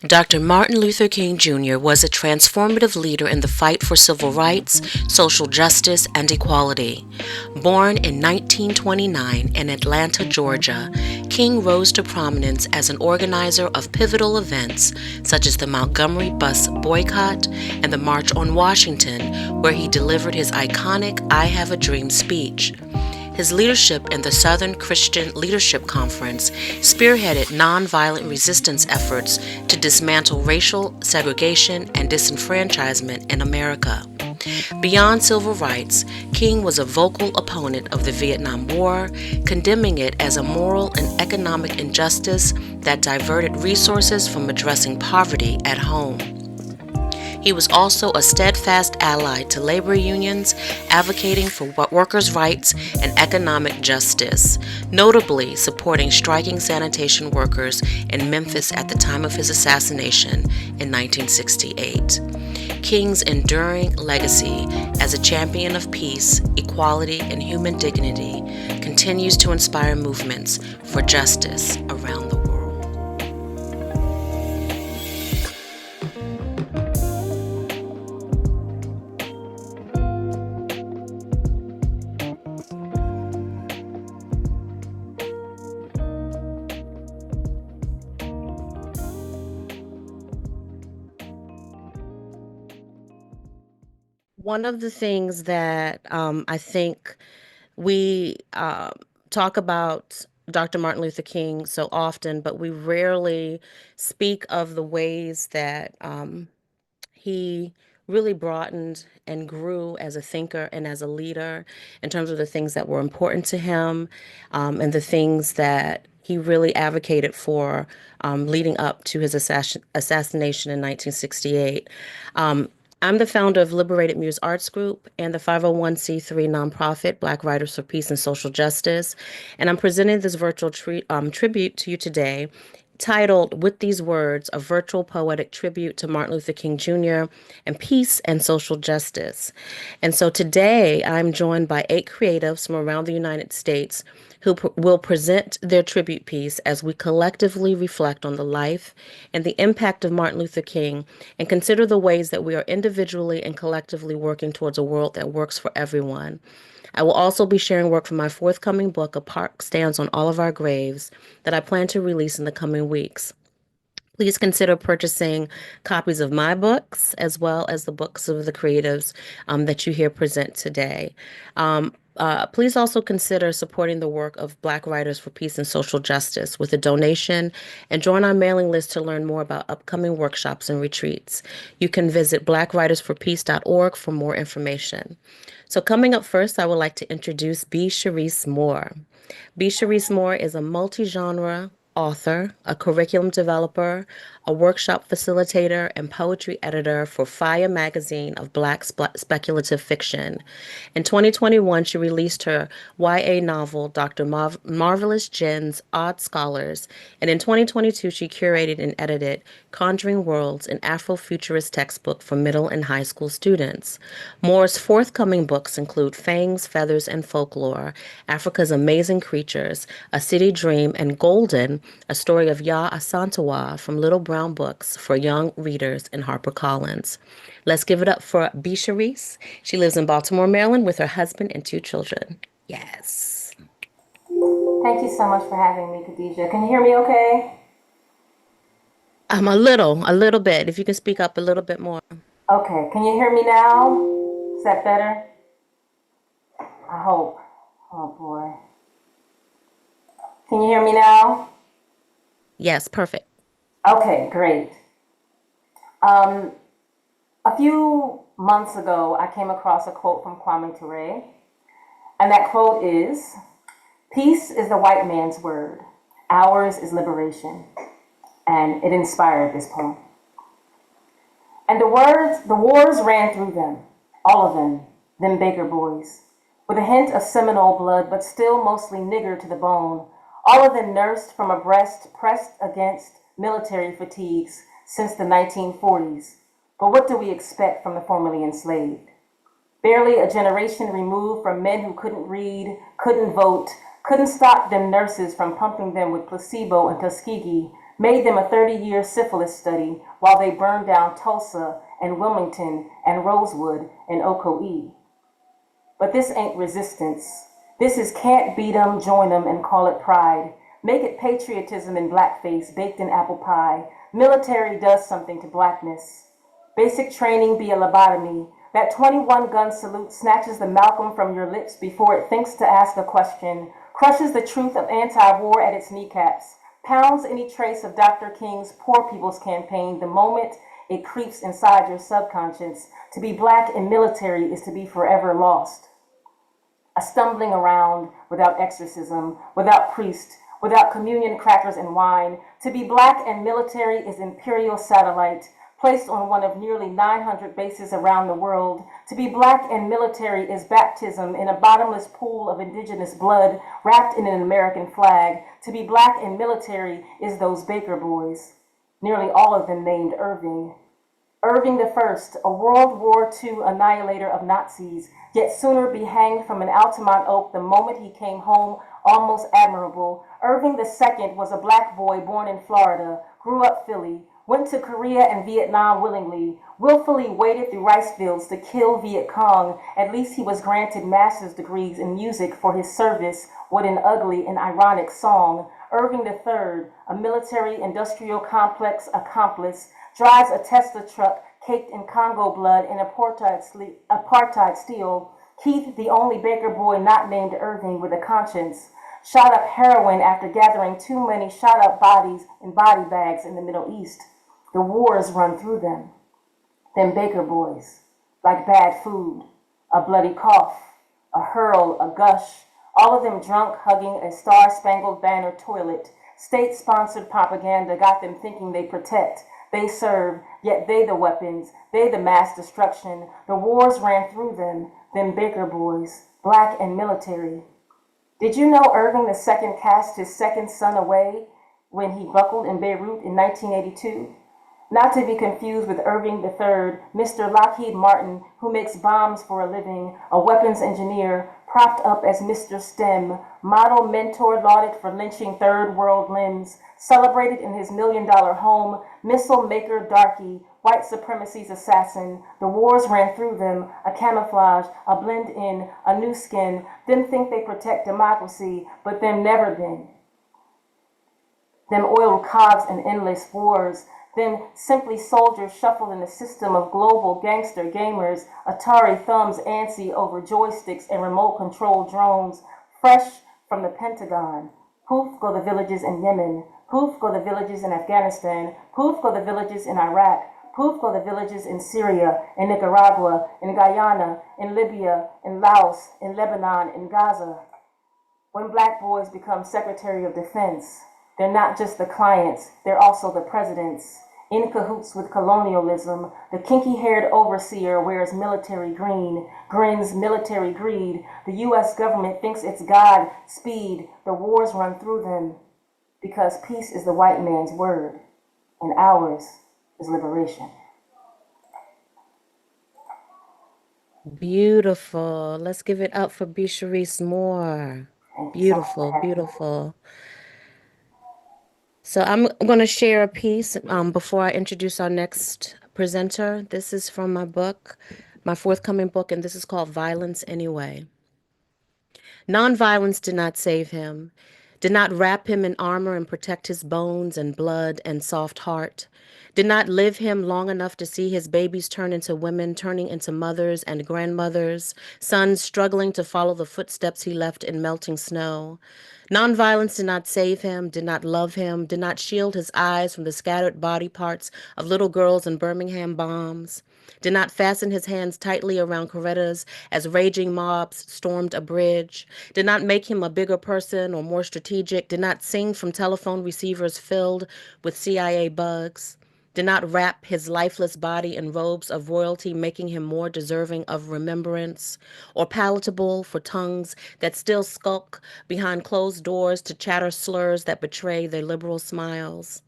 Dr. Martin Luther King Jr. was a transformative leader in the fight for civil rights, social justice, and equality. Born in 1929 in Atlanta, Georgia, King rose to prominence as an organizer of pivotal events such as the Montgomery Bus Boycott and the March on Washington, where he delivered his iconic I Have a Dream speech. His leadership in the Southern Christian Leadership Conference spearheaded nonviolent resistance efforts to dismantle racial segregation and disenfranchisement in America. Beyond civil rights, King was a vocal opponent of the Vietnam War, condemning it as a moral and economic injustice that diverted resources from addressing poverty at home. He was also a steadfast ally to labor unions, advocating for workers' rights and economic justice, notably supporting striking sanitation workers in Memphis at the time of his assassination in 1968. King's enduring legacy as a champion of peace, equality, and human dignity continues to inspire movements for justice around the world. One of the things that I think we talk about Dr. Martin Luther King so often, but we rarely speak of the ways that he really broadened and grew as a thinker and as a leader in terms of the things that were important to him, and the things that he really advocated for leading up to his assassination in 1968. Um, I'm the founder of Liberated Muse Arts Group and the 501c3 nonprofit Black Writers for Peace and Social Justice. And I'm presenting this virtual tribute to you today, titled With These Words, a virtual poetic tribute to Martin Luther King Jr. and peace and social justice. And so today I'm joined by 8 creatives from around the United States who will present their tribute piece as we collectively reflect on the life and the impact of Martin Luther King and consider the ways that we are individually and collectively working towards a world that works for everyone. I will also be sharing work from my forthcoming book, A Park Stands on All of Our Graves, that I plan to release in the coming weeks. Please consider purchasing copies of my books as well as the books of the creatives that you hear present today. Please also consider supporting the work of Black Writers for Peace and Social Justice with a donation and join our mailing list to learn more about upcoming workshops and retreats. You can visit blackwritersforpeace.org for more information. So coming up first, I would like to introduce B. Sharice Moore. B. Sharice Moore is a multi-genre author, a curriculum developer, a workshop facilitator, and poetry editor for Fire magazine of Black speculative fiction. In 2021, she released her YA novel, Dr. Marvelous Jen's Odd Scholars, and in 2022, she curated and edited Conjuring Worlds, an Afrofuturist textbook for middle and high school students. Moore's forthcoming books include Fangs, Feathers, and Folklore, Africa's Amazing Creatures, A City Dream, and Golden, a story of Ya Asantewa from Little Brown Books for young readers in HarperCollins. Let's give it up for B. Sharice. She lives in Baltimore, Maryland with her husband and 2 children. Yes. Thank you so much for having me, Khadijah. Can you hear me okay? A little bit. If you can speak up a little bit more. Okay, can you hear me now? Is that better? I hope. Oh boy. Can you hear me now? Yes, perfect. Okay, great. Um, a few months ago, I came across a quote from Kwame Ture, and that quote is, "Peace is the white man's word. Ours is liberation." And it inspired this poem. And the wars ran through them, all of them Baker boys, with a hint of Seminole blood, but still mostly nigger to the bone, all of them nursed from a breast pressed against military fatigues since the 1940s. But what do we expect from the formerly enslaved? Barely a generation removed from men who couldn't read, couldn't vote, couldn't stop them nurses from pumping them with placebo and Tuskegee, made them a 30-year syphilis study while they burned down Tulsa and Wilmington and Rosewood and Ocoee. But this ain't resistance. This is can't beat 'em, join 'em, and call it pride. Make it patriotism in blackface, baked in apple pie. Military does something to blackness. Basic training be a lobotomy. That 21 gun salute snatches the Malcolm from your lips before it thinks to ask a question, crushes the truth of anti-war at its kneecaps, pounds any trace of Dr. King's Poor People's Campaign the moment it creeps inside your subconscious. To be black in military is to be forever lost. A stumbling around without exorcism, without priest, without communion crackers and wine. To be black and military is imperial satellite, placed on one of nearly 900 bases around the world. To be black and military is baptism in a bottomless pool of indigenous blood wrapped in an American flag. To be black and military is those Baker boys, nearly all of them named Irving. Irving the First, a World War II annihilator of Nazis, yet sooner be hanged from an Altamont oak the moment he came home almost admirable. Irving the Second was a black boy born in Florida, grew up Philly, went to Korea and Vietnam willingly, willfully waded through rice fields to kill Viet Cong. At least he was granted master's degrees in music for his service. What an ugly and ironic song. Irving the Third, a military industrial complex accomplice, drives a Tesla truck caked in Congo blood and apartheid steel. Keith, the only Baker boy not named Irving with a conscience, shot up heroin after gathering too many shot up bodies in body bags in the Middle East. The wars run through them. Them Baker boys, like bad food, a bloody cough, a hurl, a gush, all of them drunk, hugging a star-spangled banner toilet. State-sponsored propaganda got them thinking they protect, they serve, yet they the weapons, they the mass destruction. The wars ran through them Baker boys, black and military. Did you know Irving II cast his second son away when he buckled in Beirut in 1982? Not to be confused with Irving III, Mr. Lockheed Martin, who makes bombs for a living, a weapons engineer, propped up as Mr. STEM, model mentor lauded for lynching third world limbs, celebrated in his $1 million home, missile maker darky, white supremacy's assassin. The wars ran through them, a camouflage, a blend in, a new skin. Them think they protect democracy, but them never been. Them oiled cogs and endless wars. Then simply soldiers shuffled in a system of global gangster gamers, Atari thumbs antsy over joysticks and remote control drones, fresh from the Pentagon. Poof go the villages in Yemen, poof go the villages in Afghanistan, poof go the villages in Iraq, poof go the villages in Syria, in Nicaragua, in Guyana, in Libya, in Laos, in Lebanon, in Gaza. When black boys become Secretary of Defense, they're not just the clients, they're also the presidents. In cahoots with colonialism, the kinky-haired overseer wears military green, grins military greed. The U.S. government thinks it's God, speed. The wars run through them because peace is the white man's word, and ours is liberation. Beautiful. Let's give it up for B. Sharice Moore. Thank you so much for Beautiful, having me. beautiful. So I'm going to share a piece before I introduce our next presenter. This is from my book, my forthcoming book, and this is called Violence Anyway. Nonviolence did not save him, did not wrap him in armor and protect his bones and blood and soft heart, did not live him long enough to see his babies turn into women, turning into mothers and grandmothers, sons struggling to follow the footsteps he left in melting snow. Nonviolence did not save him, did not love him, did not shield his eyes from the scattered body parts of little girls in Birmingham bombs, did not fasten his hands tightly around Corettas as raging mobs stormed a bridge, did not make him a bigger person or more strategic, did not sing from telephone receivers filled with CIA bugs, did not wrap his lifeless body in robes of royalty, making him more deserving of remembrance, or palatable for tongues that still skulk behind closed doors to chatter slurs that betray their liberal smiles.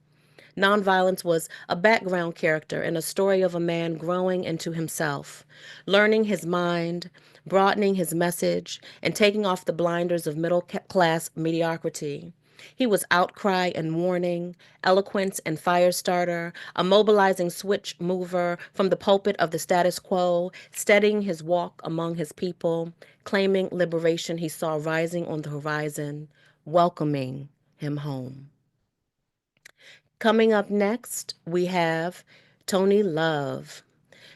Nonviolence was a background character in a story of a man growing into himself, learning his mind, broadening his message, and taking off the blinders of middle class mediocrity. He was outcry and warning, eloquence and fire starter, a mobilizing switch mover from the pulpit of the status quo, steadying his walk among his people, claiming liberation he saw rising on the horizon, welcoming him home. Coming up next, we have Tony Love.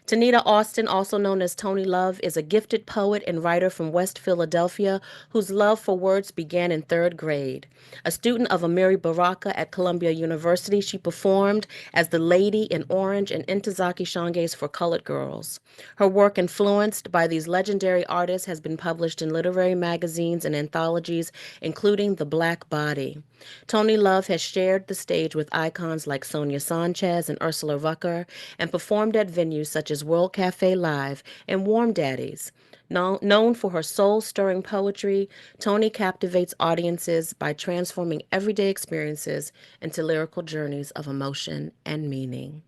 Tanita Austin, also known as Tony Love, is a gifted poet and writer from West Philadelphia whose love for words began in third grade. A student of Amiri Baraka at Columbia University, she performed as the Lady in Orange and Intozaki Shange's for Colored Girls. Her work, influenced by these legendary artists, has been published in literary magazines and anthologies, including The Black Body. Tony Love has shared the stage with icons like Sonia Sanchez and Ursula Rucker and performed at venues such as World Cafe Live and Warm Daddies. Known for her soul-stirring poetry, Tony captivates audiences by transforming everyday experiences into lyrical journeys of emotion and meaning.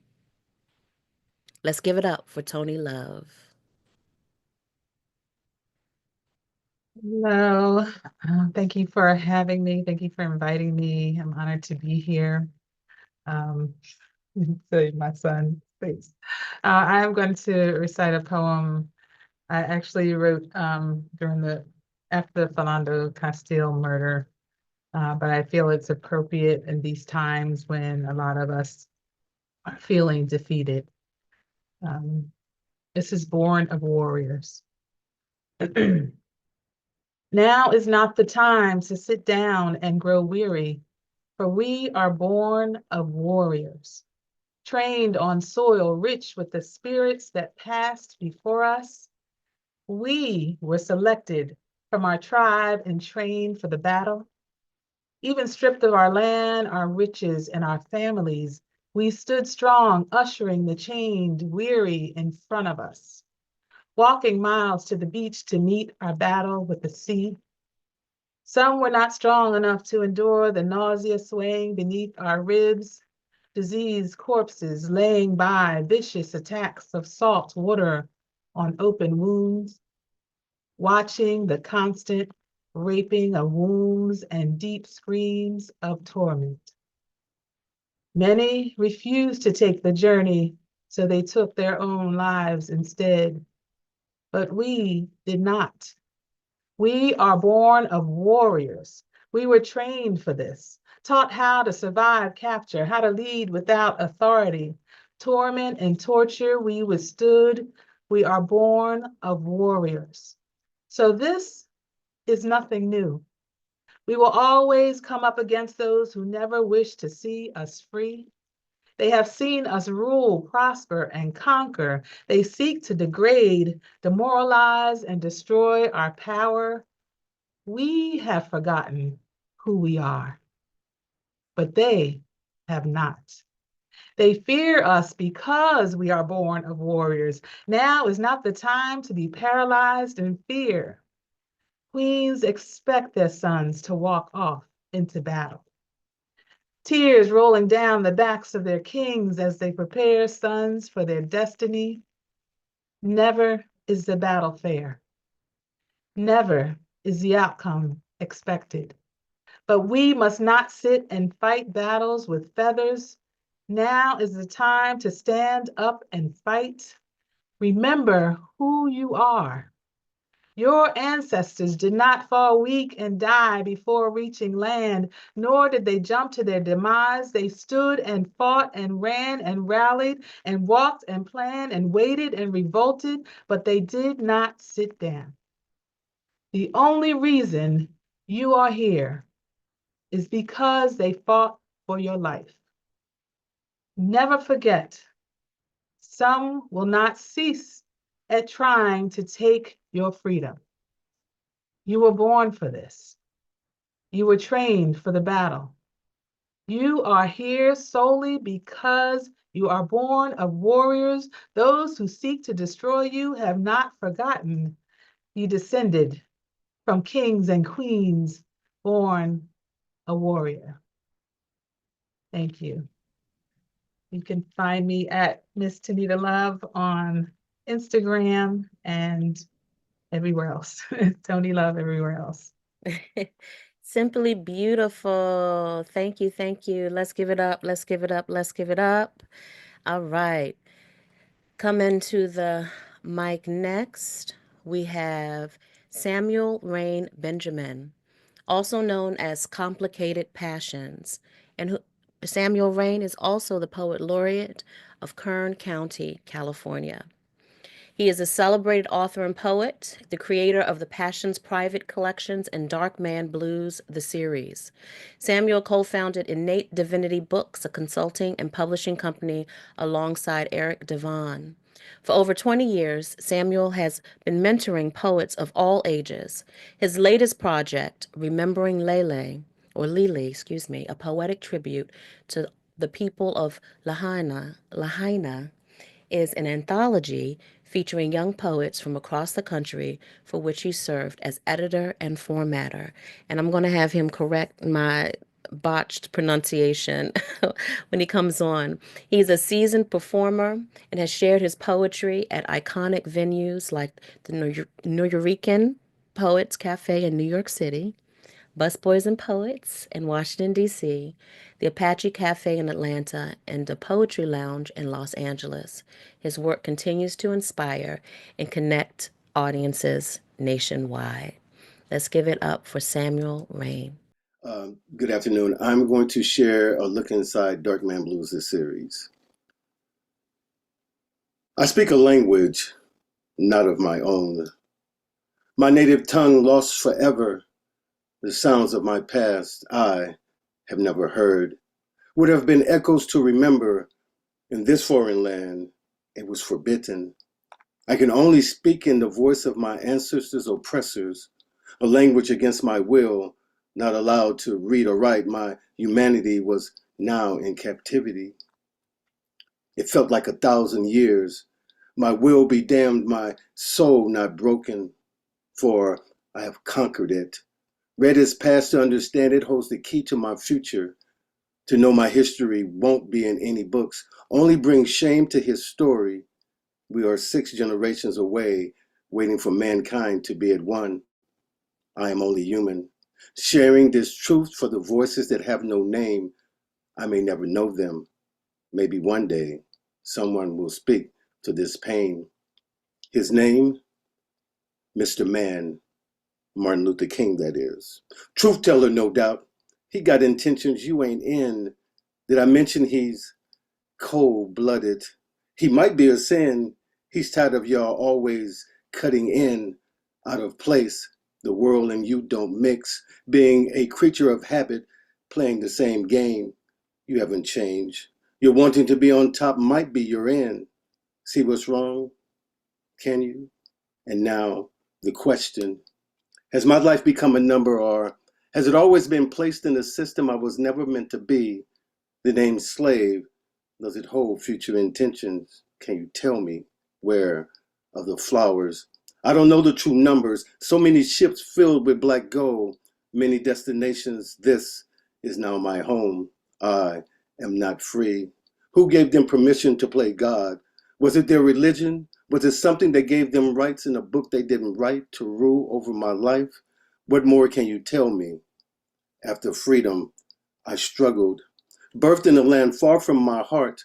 Let's give it up for Tony Love. Hello. Thank you for having me. Thank you for inviting me. I'm honored to be here. Um, say my son's face. I am going to recite a poem I actually wrote after the Philando Castile murder, but I feel it's appropriate in these times when a lot of us are feeling defeated. Um, this is Born of Warriors. Now is not the time to sit down and grow weary, for we are born of warriors, trained on soil rich with the spirits that passed before us. We were selected from our tribe and trained for the battle. Even stripped of our land, our riches, and our families, we stood strong, ushering the chained, weary in front of us, walking miles to the beach to meet our battle with the sea. Some were not strong enough to endure the nausea swaying beneath our ribs, diseased corpses laying by, vicious attacks of salt water on open wounds, watching the constant raping of wombs and deep screams of torment. Many refused to take the journey, so they took their own lives instead. But we did not. We are born of warriors. We were trained for this, taught how to survive capture, how to lead without authority. Torment and torture we withstood. We are born of warriors. So this is nothing new. We will always come up against those who never wish to see us free. They have seen us rule, prosper, and conquer. They seek to degrade, demoralize, and destroy our power. We have forgotten who we are, but they have not. They fear us because we are born of warriors. Now is not the time to be paralyzed in fear. Queens expect their sons to walk off into battle. Tears rolling down the backs of their kings as they prepare sons for their destiny. Never is the battle fair. Never is the outcome expected. But we must not sit and fight battles with feathers. Now is the time to stand up and fight. Remember who you are. Your ancestors did not fall weak and die before reaching land, nor did they jump to their demise. They stood and fought and ran and rallied and walked and planned and waited and revolted, but they did not sit down. The only reason you are here is because they fought for your life. Never forget, some will not cease at trying to take your freedom. You were born for this. You were trained for the battle. You are here solely because you are born of warriors. Those who seek to destroy you have not forgotten. You descended from kings and queens, born a warrior. Thank you. You can find me at Miss Tanita Love on Instagram and everywhere else. Tony Love everywhere else. Simply beautiful. Thank you, thank you. Let's give it up. Let's give it up. Let's give it up. All right. Coming to the mic next, we have Samuel Rain Benjamin, also known as Complicated Passions. Samuel Rain is also the poet laureate of Kern County, California. He is a celebrated author and poet, the creator of the Passions Private Collections and Dark Man Blues, the series. Samuel co founded Innate Divinity Books, a consulting and publishing company, alongside Eric Devon. For over 20 years, Samuel has been mentoring poets of all ages. His latest project, Remembering Lele, or Lili, excuse me, a poetic tribute to the people of Lahaina, is an anthology featuring young poets from across the country, for which he served as editor and formatter. And I'm going to have him correct my botched pronunciation when he comes on. He's a seasoned performer and has shared his poetry at iconic venues like the Nuyorican Poets Cafe in New York City, Busboys and Poets in Washington, D.C., the Apache Cafe in Atlanta, and the Poetry Lounge in Los Angeles. His work continues to inspire and connect audiences nationwide. Let's give it up for Samuel Rain. Good afternoon. I'm going to share a look inside Dark Man Blues, this series. I speak a language not of my own. My native tongue lost forever. The sounds of my past I have never heard. Would have been echoes to remember. In this foreign land, it was forbidden. I can only speak in the voice of my ancestors' oppressors, a language against my will, not allowed to read or write. My humanity was now in captivity. It felt like 1,000 years. My will be damned, my soul not broken, for I have conquered it. Read its past to understand it holds the key to my future. To know my history won't be in any books, only bring shame to his story. We are 6 generations away, waiting for mankind to be at one. I am only human, sharing this truth for the voices that have no name. I may never know them. Maybe one day, someone will speak to this pain. His name, Mr. Man, Martin Luther King, that is. Truth teller, no doubt. He got intentions you ain't in. Did I mention he's cold-blooded? He might be a sin. He's tired of y'all always cutting in, out of place. The world and you don't mix. Being a creature of habit, playing the same game. You haven't changed. Your wanting to be on top might be your end. See what's wrong? Can you? And now, the question. Has my life become a number, or has it always been placed in a system I was never meant to be? The name slave, does it hold future intentions? Can you tell me where are the flowers? I don't know the true numbers. So many ships filled with black gold, many destinations. This is now my home. I am not free. Who gave them permission to play God? Was it their religion? Was it something that gave them rights in a book they didn't write to rule over my life? What more can you tell me? After freedom, I struggled. Birthed in a land far from my heart,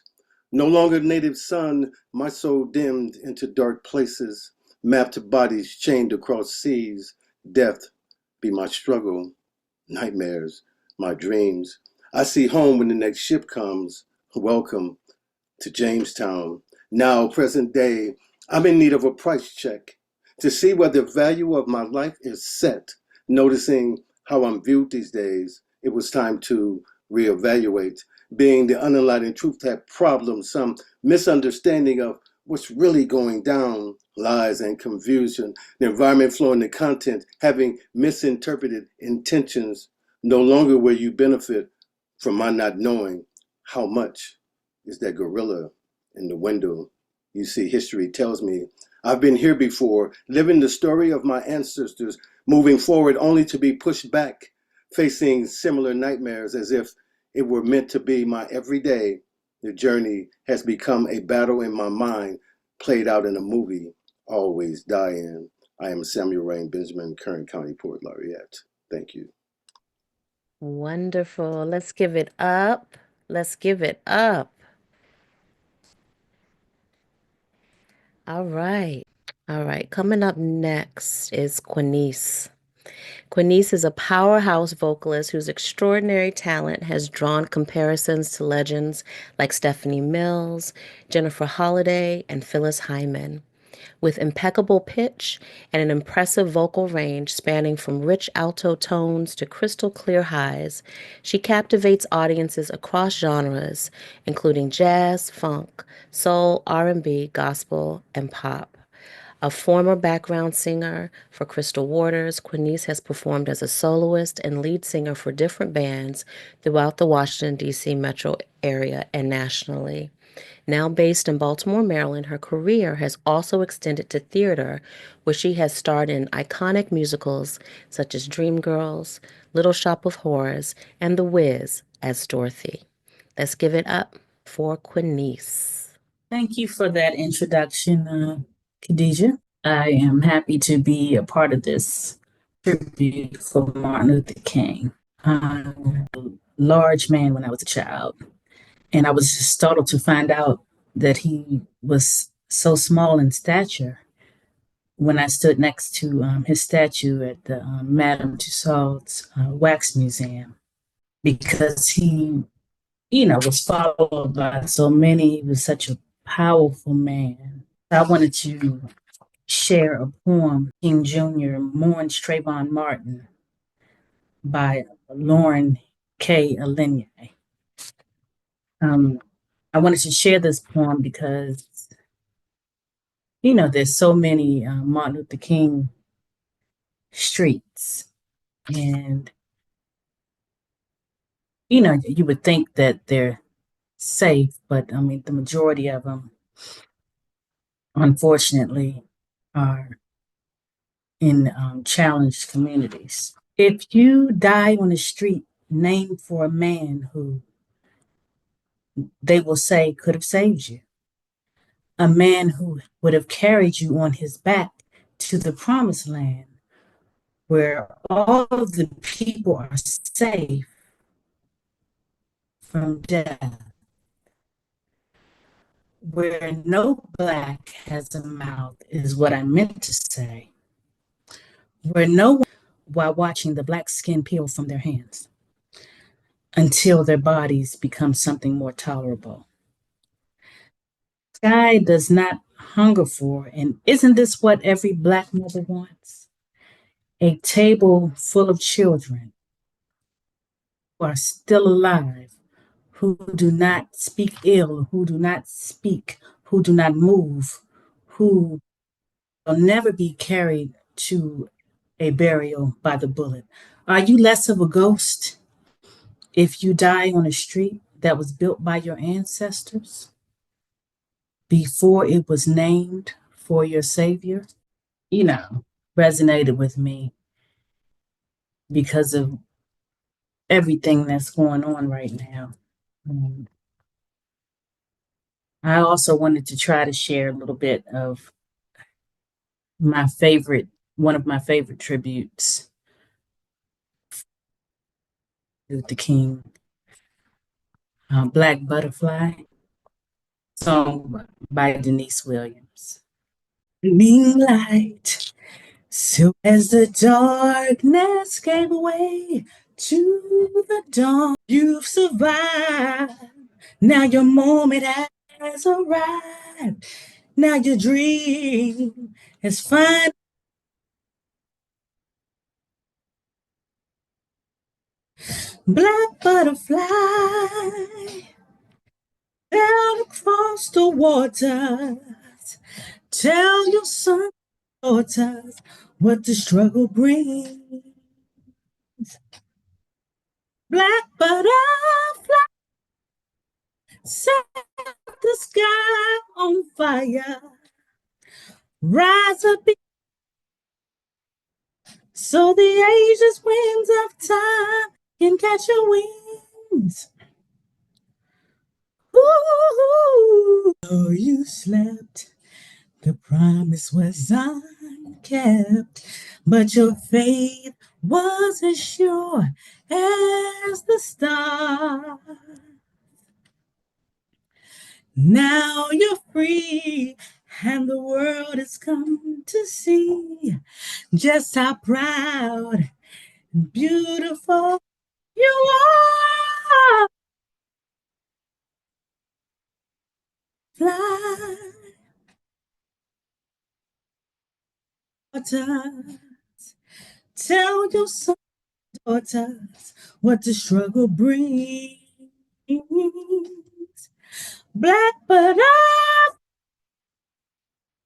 no longer native son, my soul dimmed into dark places, mapped bodies chained across seas. Death be my struggle, nightmares, my dreams. I see home when the next ship comes. Welcome to Jamestown. Now, present day, I'm in need of a price check to see where the value of my life is set. Noticing how I'm viewed these days, it was time to reevaluate. Being the unenlightened truth had problems, some misunderstanding of what's really going down, lies and confusion, the environment flowing the content, having misinterpreted intentions. No longer will you benefit from my not knowing how much is that gorilla in the window. You see, history tells me I've been here before, living the story of my ancestors, moving forward only to be pushed back, facing similar nightmares as if it were meant to be my everyday. The journey has become a battle in my mind, played out in a movie, always die in. I am Samuel Rain Benjamin, Kern County Poet Laureate. Thank you. Wonderful. Let's give it up. Let's give it up. All right. All right. Coming up next is Quinice. Quinice is a powerhouse vocalist whose extraordinary talent has drawn comparisons to legends like Stephanie Mills, Jennifer Holliday, and Phyllis Hyman. With impeccable pitch and an impressive vocal range spanning from rich alto tones to crystal clear highs, she captivates audiences across genres, including jazz, funk, soul, R&B, gospel, and pop. A former background singer for Crystal Waters, Quinice has performed as a soloist and lead singer for different bands throughout the Washington, D.C. metro area and nationally. Now based in Baltimore, Maryland, her career has also extended to theater, where she has starred in iconic musicals such as Dreamgirls, Little Shop of Horrors, and The Wiz as Dorothy. Let's give it up for Quinice. Thank you for that introduction, Khadijah. I am happy to be a part of this tribute for Martin Luther King. I'm a large man when I was a child, and I was just startled to find out that he was so small in stature when I stood next to his statue at the Madame Tussauds Wax Museum, because he, was followed by so many. He was such a powerful man. I wanted to share a poem, King Jr. Mourns Trayvon Martin, by Lauren K. Alinye. I wanted to share this poem because, there's so many Martin Luther King streets. And, you would think that they're safe, but I mean, the majority of them, unfortunately, are in challenged communities. If you die on the street named for a man who they will say could have saved you, a man who would have carried you on his back to the promised land where all of the people are safe from death, where no black has a mouth, is what I meant to say, where no one, while watching the black skin peel from their hands until their bodies become something more tolerable. Sky does not hunger for, and isn't this what every black mother wants? A table full of children who are still alive, who do not speak ill, who do not speak, who do not move, who will never be carried to a burial by the bullet. Are you less of a ghost if you die on a street that was built by your ancestors before it was named for your savior? Resonated with me because of everything that's going on right now. I also wanted to try to share a little bit of one of my favorite tributes, Luther King, Black Butterfly, song by Denise Williams. Being light, so as the darkness gave way to the dawn, you've survived. Now your moment has arrived. Now your dream is fine. Black butterfly down across the waters. Tell your son, daughters, what the struggle brings. Black butterfly, set the sky on fire. Rise up so the ageless winds of time can catch your wings. Ooh, oh, you slept. The promise was unkept, but your faith wasn't sure. as the star. Now you're free, and the world has come to see just how proud and beautiful you are. Fly, daughter, tell your son, daughters, what the struggle brings. Blackbird up,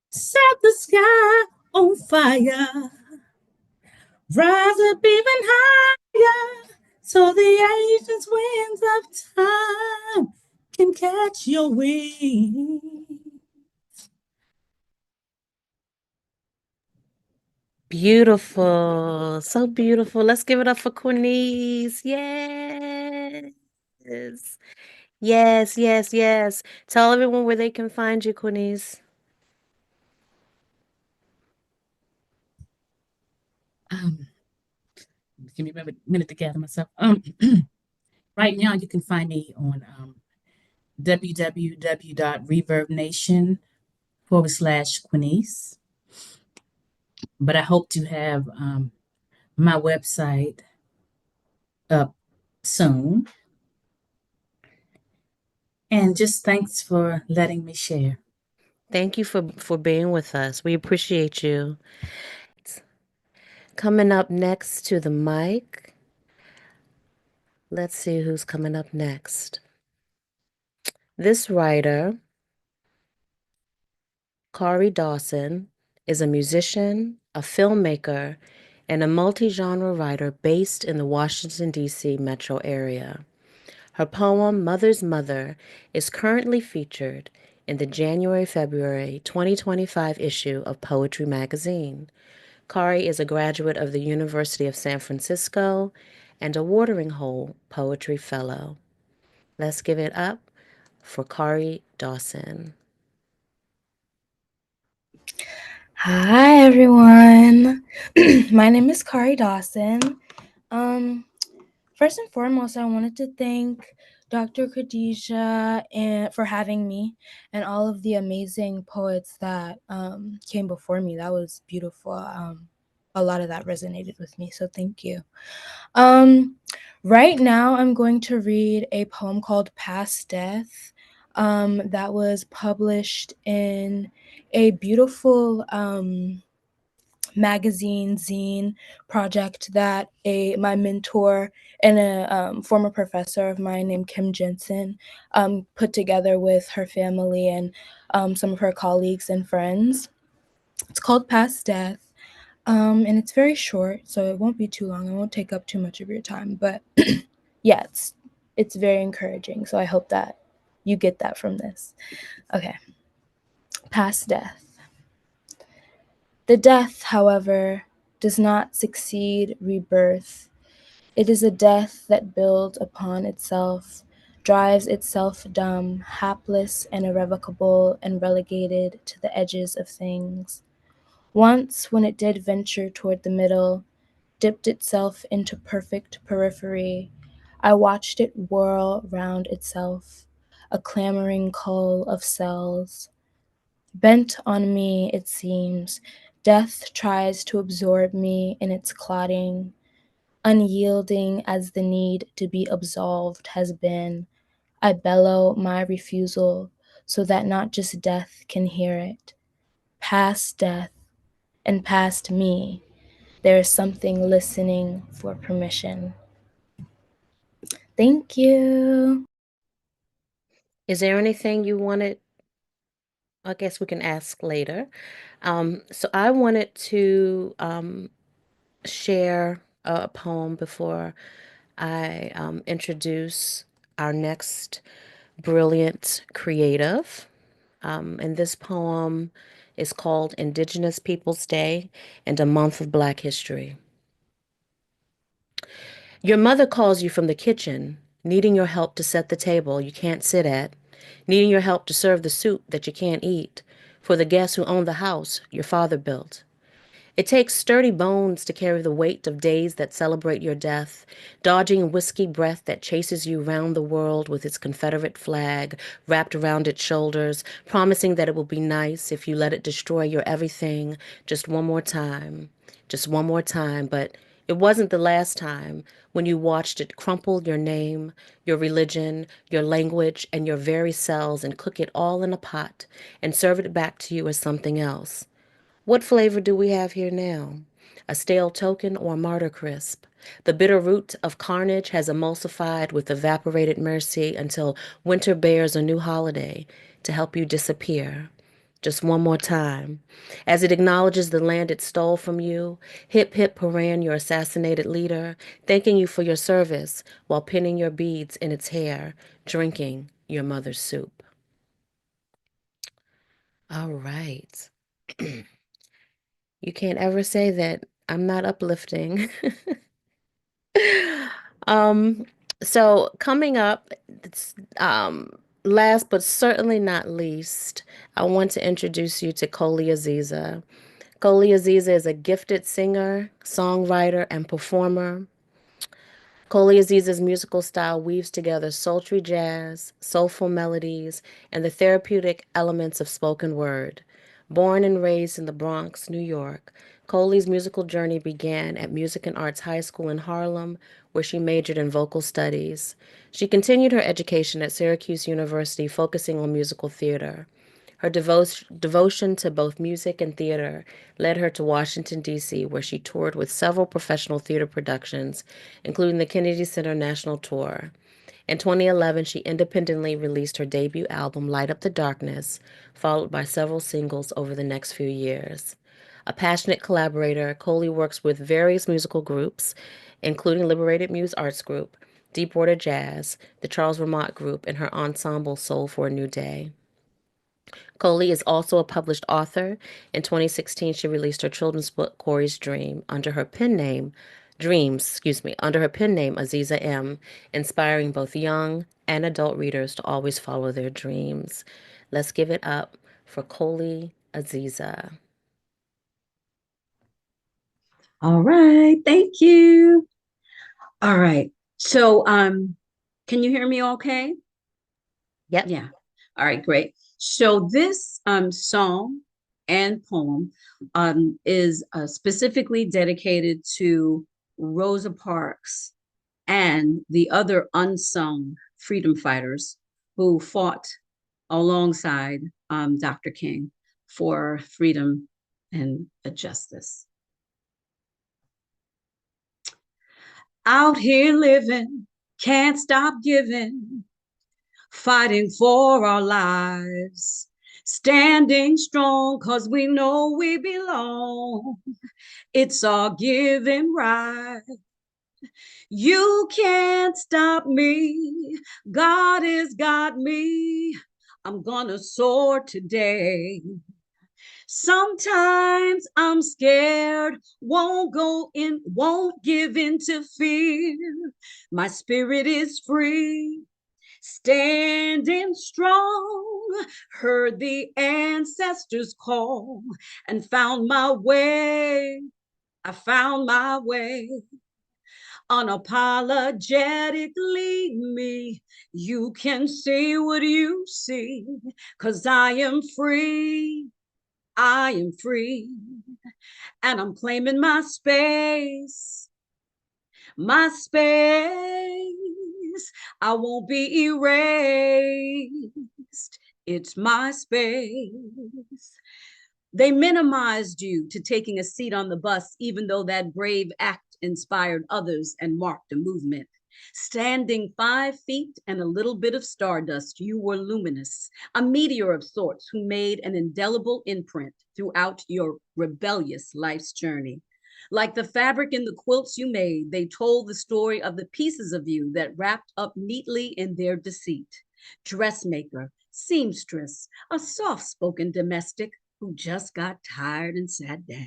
set the sky on fire. Rise up even higher so the ancient winds of time can catch your wings. Beautiful. So beautiful. Let's give it up for Cornice. Yes. Yes, yes, yes. Tell everyone where they can find you, Cornice. Um, Give me a minute to gather myself. Right now, you can find me on www.reverbnation /Quinice. But I hope to have my website up soon. And just thanks for letting me share. Thank you for being with us. We appreciate you. Coming up next to the mic. Let's see who's coming up next. This writer, Kari Dawson, is a musician, a filmmaker, and a multi-genre writer based in the Washington, D.C. metro area. Her poem, Mother's Mother, is currently featured in the January-February 2025 issue of Poetry magazine. Kari is a graduate of the University of San Francisco and a Watering Hole Poetry Fellow. Let's give it up for Kari Dawson. Hi everyone. My name is Kari Dawson. Um, First and foremost, I wanted to thank Dr. Khadijah for having me and all of the amazing poets that came before me. That was beautiful. A lot of that resonated with me, so thank you. Um, right now, I'm going to read a poem called Past Death that was published in a beautiful magazine zine project that my mentor and a former professor of mine named Kim Jensen put together with her family and some of her colleagues and friends. It's called Past Death. And it's very short, so it won't be too long. I won't take up too much of your time, but yeah, it's very encouraging. So I hope that you get that from this. Okay. Past death. The death, however, does not succeed rebirth. It is a death that builds upon itself, drives itself dumb, hapless and irrevocable, and relegated to the edges of things. Once, when it did venture toward the middle, dipped itself into perfect periphery, I watched it whirl round itself, a clamoring cull of cells. Bent on me, it seems, death tries to absorb me in its clotting, unyielding as the need to be absolved has been. I bellow my refusal so that not just death can hear it. Past death and past me, there is something listening for permission. Thank you. Is there anything you wanted? I guess we can ask later. So I wanted to share a poem before I introduce our next brilliant creative. And this poem is called Indigenous Peoples Day and a Month of Black History. Your mother calls you from the kitchen, needing your help to set the table you can't sit at, needing your help to serve the soup that you can't eat for the guests who own the house your father built. It takes sturdy bones to carry the weight of days that celebrate your death, dodging whiskey breath that chases you round the world with its Confederate flag wrapped around its shoulders, promising that it will be nice if you let it destroy your everything just one more time. Just one more time, but it wasn't the last time when you watched it crumple your name, your religion, your language, and your very cells and cook it all in a pot and serve it back to you as something else. What flavor do we have here now? A stale token or a martyr crisp? The bitter root of carnage has emulsified with evaporated mercy until winter bears a new holiday to help you disappear. Just one more time. As it acknowledges the land it stole from you, hip hip hooray your assassinated leader, thanking you for your service while pinning your beads in its hair, drinking your mother's soup. All right. You can't ever say that I'm not uplifting. Um, so coming up, it's, last but certainly not least, I want to introduce you to Koli Aziza. Koli Aziza is a gifted singer, songwriter, and performer. Koli Aziza's musical style weaves together sultry jazz, soulful melodies, and the therapeutic elements of spoken word. Born and raised in the Bronx, New York, Koli's musical journey began at Music and Arts High School in Harlem, where she majored in vocal studies. She continued her education at Syracuse University, focusing on musical theater. Her devotion to both music and theater led her to Washington, D.C., where she toured with several professional theater productions, including the Kennedy Center National Tour. In 2011, she independently released her debut album, Light Up the Darkness, followed by several singles over the next few years. A passionate collaborator, Coley works with various musical groups, including Liberated Muse Arts Group, Deepwater Jazz, the Charles Vermont Group, and her ensemble Soul for a New Day. Coley is also a published author. In 2016, she released her children's book, Corey's Dream, under her pen name, under her pen name, Aziza M., inspiring both young and adult readers to always follow their dreams. Let's give it up for Coley Aziza. All right, thank you. All right. So can you hear me okay? Yep. Yeah. All right, great. So this song and poem is specifically dedicated to Rosa Parks and the other unsung freedom fighters who fought alongside Dr. King for freedom and justice. Out here living, can't stop giving, fighting for our lives, standing strong because we know we belong. It's our giving right. You can't stop me. God has got me. I'm gonna soar today. Sometimes I'm scared, won't give in to fear. My spirit is free, standing strong, heard the ancestors call and found my way. I found my way. Unapologetically me, you can see what you see, 'cause I am free. I am free, and I'm claiming my space. My space. I won't be erased. It's my space. They minimized you to taking a seat on the bus, even though that brave act inspired others and marked a movement. Standing 5 feet and a little bit of stardust, you were luminous, a meteor of sorts who made an indelible imprint throughout your rebellious life's journey. Like the fabric in the quilts you made, they told the story of the pieces of you that wrapped up neatly in their deceit. Dressmaker, seamstress, a soft-spoken domestic who just got tired and sat down.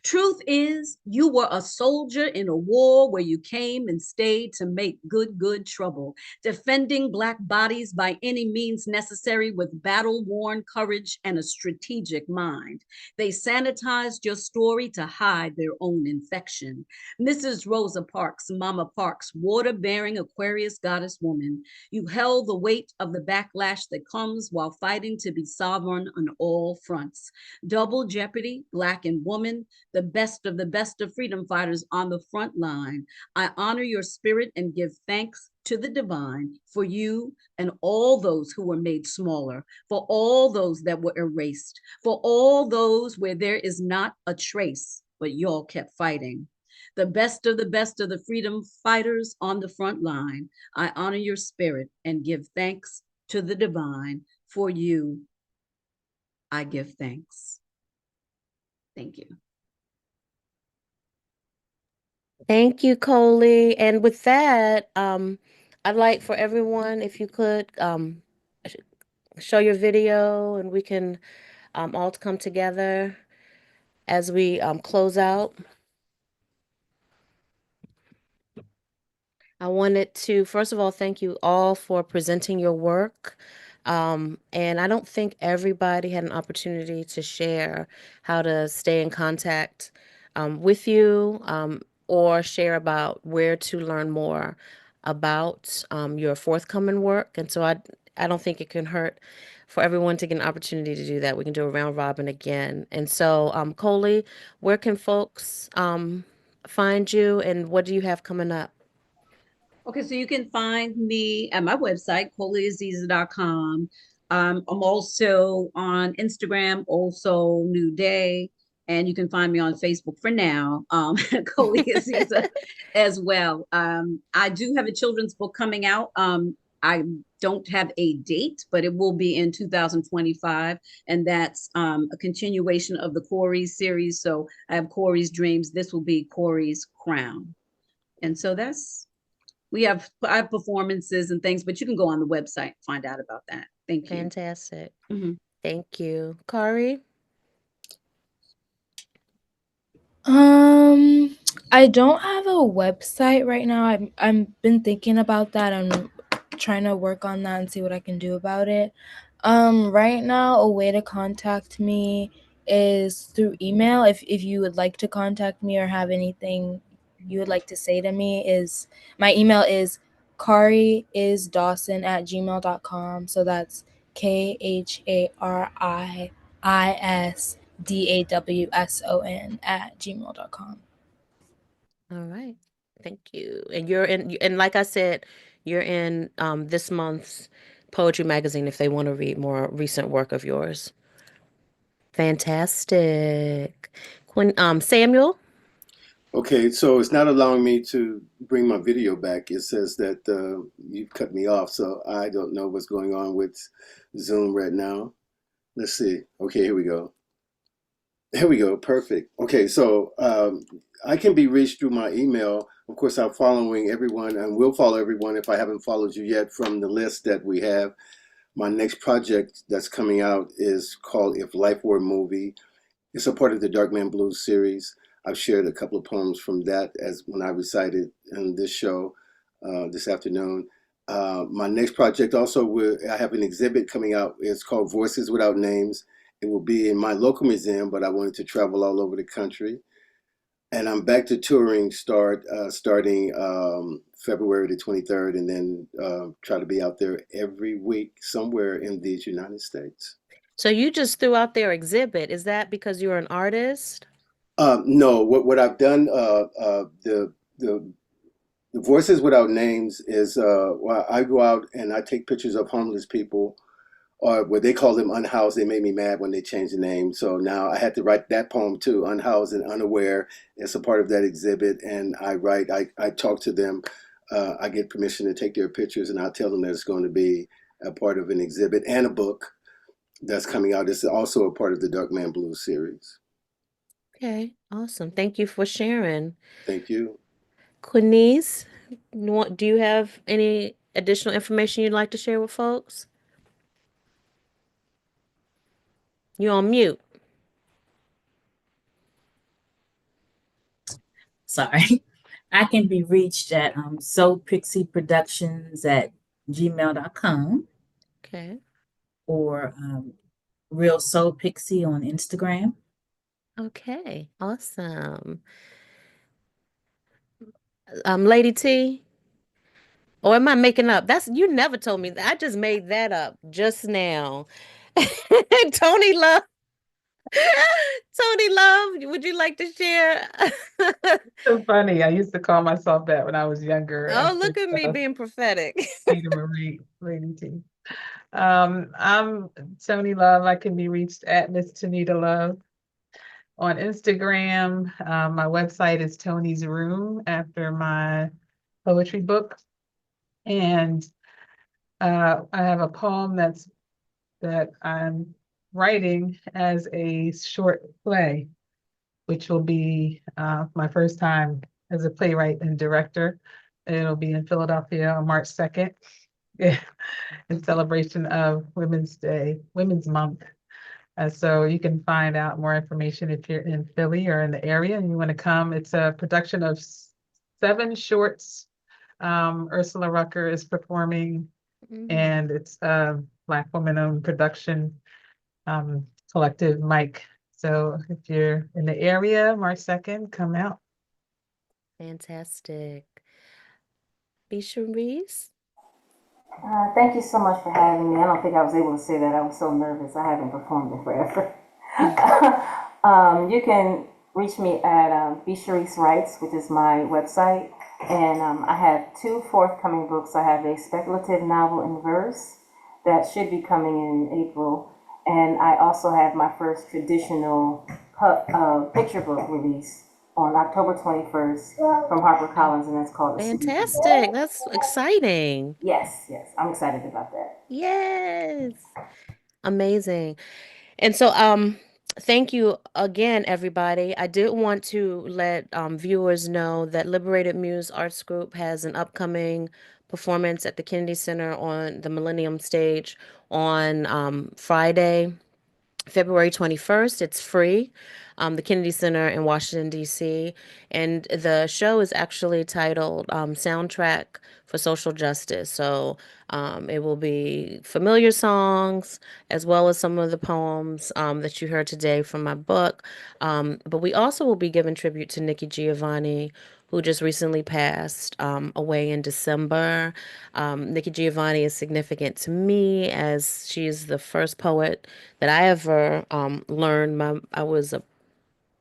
Truth is, you were a soldier in a war where you came and stayed to make good trouble, defending Black bodies by any means necessary with battle-worn courage and a strategic mind. They sanitized your story to hide their own infection. Mrs. Rosa Parks, Mama Parks, water-bearing Aquarius goddess woman, you held the weight of the backlash that comes while fighting to be sovereign on all fronts. Double jeopardy, Black and woman, the best of freedom fighters on the front line. I honor your spirit and give thanks to the divine for you and all those who were made smaller, for all those that were erased, for all those where there is not a trace, but y'all kept fighting. The best of the freedom fighters on the front line. I honor your spirit and give thanks to the divine. For you, I give thanks. Thank you. Thank you, Coley. And with that, I'd like for everyone, if you could, show your video and we can all come together as we close out. I wanted to, first of all, thank you all for presenting your work. And I don't think everybody had an opportunity to share how to stay in contact with you or share about where to learn more about your forthcoming work. And so I don't think it can hurt for everyone to get an opportunity to do that. We can do a round robin again. And so, Coley, where can folks find you and what do you have coming up? Okay, so you can find me at my website, colyaziza.com. I'm also on Instagram, also New Day, and you can find me on Facebook for now, Coley Aziza as well. I do have a children's book coming out. I don't have a date, but it will be in 2025, and that's a continuation of the Corey's series. So I have Corey's Dreams. This will be Corey's Crown, and so I have performances and things, but you can go on the website and find out about that. Thank you. Fantastic. Mhm. Thank you. Kari? I don't have a website right now. I've been thinking about that. I'm trying to work on that and see what I can do about it. Right now, a way to contact me is through email. If you would like to contact me or have anything you would like to say to me, is my email is kariisdawson@gmail.com. So that's KHARISDAWSON@gmail.com. All right. Thank you. And you're in, and like I said, you're in this month's Poetry Magazine if they want to read more recent work of yours. Fantastic. Samuel? Okay, so it's not allowing me to bring my video back. It says that you've cut me off, so I don't know what's going on with Zoom right now. Let's see. Okay, here we go. Here we go. Perfect. Okay, so I can be reached through my email. Of course, I'm following everyone and will follow everyone if I haven't followed you yet from the list that we have. My next project that's coming out is called If Life Were a Movie. It's a part of the Dark Man Blues series. I've shared a couple of poems from that as when I recited in this show this afternoon. My next project also I have an exhibit coming out. It's called Voices Without Names. It will be in my local museum, but I wanted to travel all over the country. And I'm back to touring starting February the 23rd, and then try to be out there every week somewhere in these United States. So you just threw out their exhibit. Is that because you're an artist? No, what I've done, the Voices Without Names is well, I go out and I take pictures of homeless people, or what they call them unhoused. They made me mad when they changed the name. So now I had to write that poem too, Unhoused and Unaware. It's a part of that exhibit. And I talk to them. I get permission to take their pictures and I'll tell them that it's going to be a part of an exhibit and a book that's coming out. It's also a part of the Dark Man Blues series. Okay, awesome. Thank you for sharing. Thank you. Quinice, do you have any additional information you'd like to share with folks? You're on mute. sorry. I can be reached at soulpixieproductions@gmail.com Okay. or Real Soul Pixie on Instagram. Okay. Awesome. Lady T, or am I making up? That's you never told me that. I just made that up just now. Tony Love. Tony Love, would you like to share? So funny. I used to call myself that when I was younger Oh, after look at me being prophetic. Peter Marie, Lady T. I'm Tony Love. I can be reached at Miss Tanita Love on Instagram. My website is Tony's Room after my poetry book. And I have a poem that I'm writing as a short play, which will be my first time as a playwright and director. It'll be in Philadelphia on March 2nd in celebration of Women's Day, Women's Month. So you can find out more information if you're in Philly or in the area and you want to come. It's a production of 7 shorts. Ursula Rucker is performing, and it's a Black woman-owned production, collective Mike. So if you're in the area, March 2nd, come out. Fantastic. B. Cherise? Thank you so much for having me. I don't think I was able to say that. I was so nervous. I haven't performed in forever. You can reach me at B. Cherise Writes, which is my website. And I have 2 forthcoming books. I have a speculative novel in verse that should be coming in April. And I also have my first traditional picture book release on October 21st from HarperCollins, and that's called The City. Fantastic. That's exciting. Yes, yes, I'm excited about that. Yes. Amazing. And so, thank you again, everybody. I did want to let viewers know that Liberated Muse Arts Group has an upcoming performance at the Kennedy Center on the Millennium Stage on Friday, February 21st. It's free. The Kennedy Center in Washington, D.C. And the show is actually titled Soundtrack for Social Justice. So it will be familiar songs as well as some of the poems that you heard today from my book. But we also will be giving tribute to Nikki Giovanni, who just recently passed away in December. Nikki Giovanni is significant to me as she is the first poet that I ever learned. I was a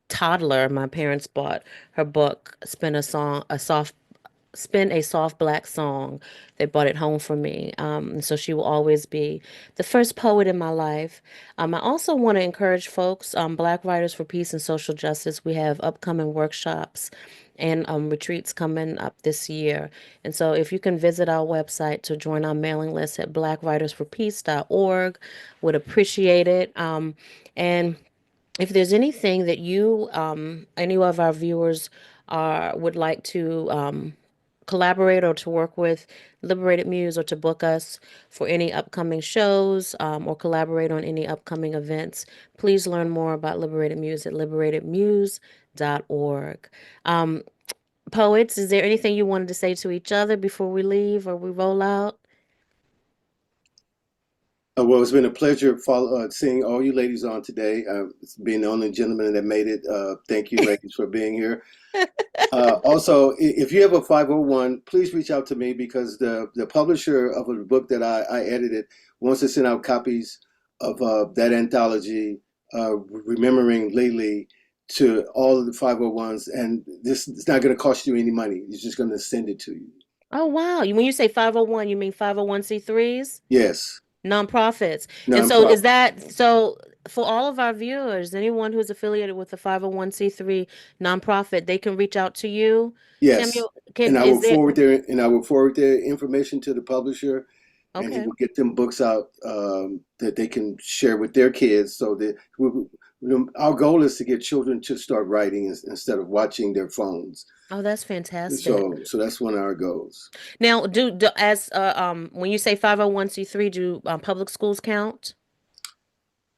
toddler. My parents bought her book, Spin a Soft Black Song. They brought it home for me. And so she will always be the first poet in my life. I also want to encourage folks, Black Writers for Peace and Social Justice. We have upcoming workshops and retreats coming up this year. And so if you can visit our website to join our mailing list at blackwritersforpeace.org, would appreciate it. And if there's anything that any of our viewers would like to collaborate or to work with Liberated Muse or to book us for any upcoming shows or collaborate on any upcoming events, please learn more about Liberated Muse at liberatedmuse.org. Poets, is there anything you wanted to say to each other before we leave or we roll out? Well, it's been a pleasure seeing all you ladies on today. Being the only gentleman that made it. Thank you, ladies, for being here. Also, if you have a 501, please reach out to me because the publisher of the book that I edited wants to send out copies of that anthology, Remembering Lily, to all of the 501s. And this it's not going to cost you any money. It's just going to send it to you. Oh, wow. When you say 501, you mean 501c3s? Yes, Nonprofits. And so is nonprofit. that so for all of our viewers, anyone who's affiliated with a 501c3 nonprofit, they can reach out to you. Yes, Samuel, is there I will forward their information to the publisher, and he okay. will get them books out that they can share with their kids. So that our goal is to get children to start writing instead of watching their phones. Oh, that's fantastic. So that's one of our goals. Now, when you say 501c3, do public schools count?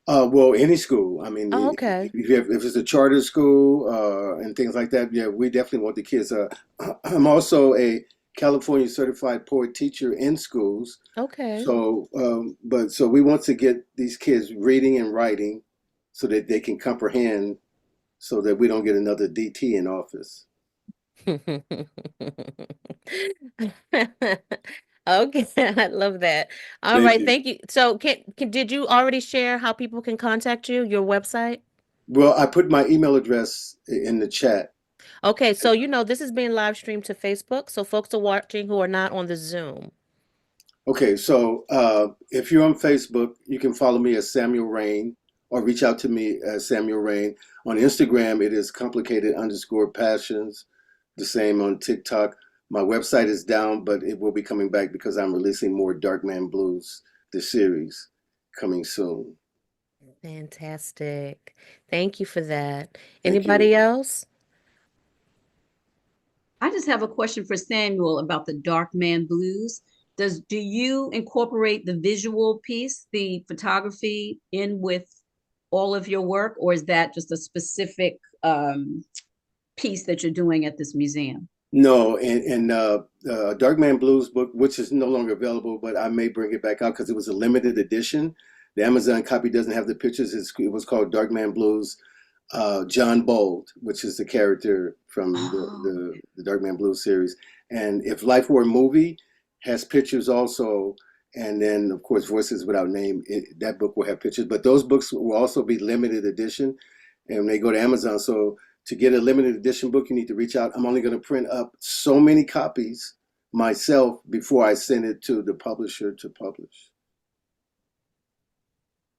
Well, any school. I mean, Oh, okay. if it's a charter school and things like that, yeah, we definitely want the kids. I'm also a California certified poet teacher in schools. Okay. So, so we want to get these kids reading and writing so that they can comprehend so that we don't get another DT in office. Okay, I love that. All Thank right, you. thank you. So, did you already share how people can contact you, your website? Well, I put my email address in the chat. Okay, so this is being live streamed to Facebook, so folks are watching who are not on the Zoom. Okay, so if you're on Facebook, you can follow me as Samuel Rain or reach out to me as Samuel Rain. On Instagram, it is complicated_passions. The same on TikTok. My website is down, but it will be coming back because I'm releasing more Dark Man Blues, the series, coming soon. Fantastic. Thank you for that. Thank you. Anybody else? I just have a question for Samuel about the Dark Man Blues. Do you incorporate the visual piece, the photography, in with all of your work, or is that just a specific piece that you're doing at this museum? No, and Dark Man Blues book, which is no longer available, but I may bring it back out because it was a limited edition. The Amazon copy doesn't have the pictures. It was called Dark Man Blues. John Bold, which is the character from the Dark Man Blues series. And If Life Were a Movie has pictures also. And then, of course, Voices Without Name, that book will have pictures. But those books will also be limited edition. And they go to Amazon. So to get a limited edition book, you need to reach out. I'm only going to print up so many copies myself before I send it to the publisher to publish.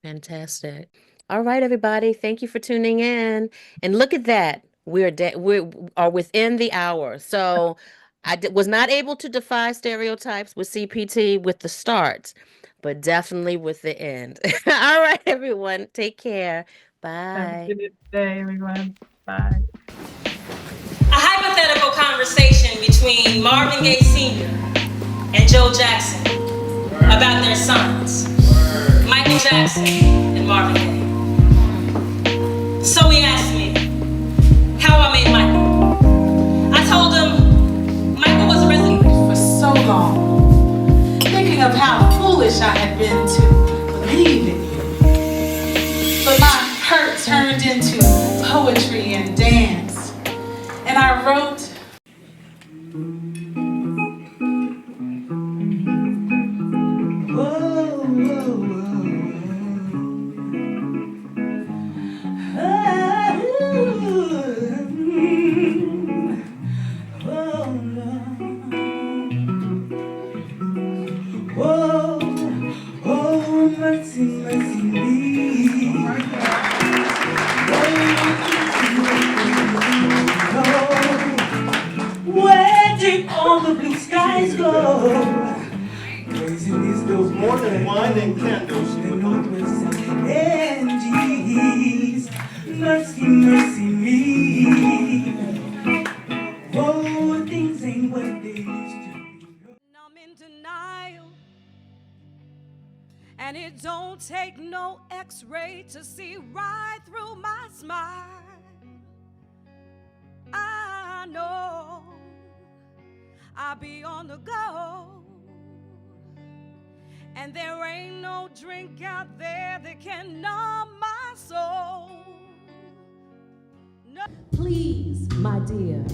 Fantastic. All right, everybody. Thank you for tuning in. And look at that. We are within the hour. So I was not able to defy stereotypes with CPT with the start, but definitely with the end. All right, everyone. Take care. Have a Bye. good day, everyone. Bye. A hypothetical conversation between Marvin Gaye Sr. and Joe Jackson about their sons, Michael Jackson and Marvin Gaye. So he asked me how I made Michael. I told him Michael was a resident for so long, thinking of how foolish I had been to believe in you. But my hurt turned into poetry and dance, and I wrote. Where did all the blue skies go? Raising these those more than wine and candles. The northwest and east. Mercy, mercy me. Oh, things ain't what they used to be. I'm in denial, and it don't take no x-ray to see right through my smile. I know I'll be on the go, and there ain't no drink out there that can numb my soul. No. Please, my dear,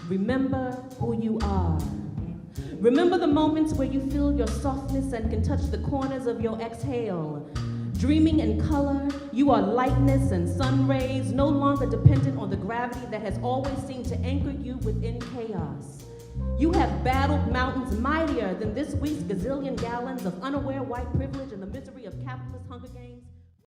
remember who you are. Remember the moments where you feel your softness and can touch the corners of your exhale. Dreaming in color, you are lightness and sun rays, no longer dependent on the gravity that has always seemed to anchor you within chaos. You have battled mountains mightier than this week's gazillion gallons of unaware white privilege and the misery of capitalist Hunger Games.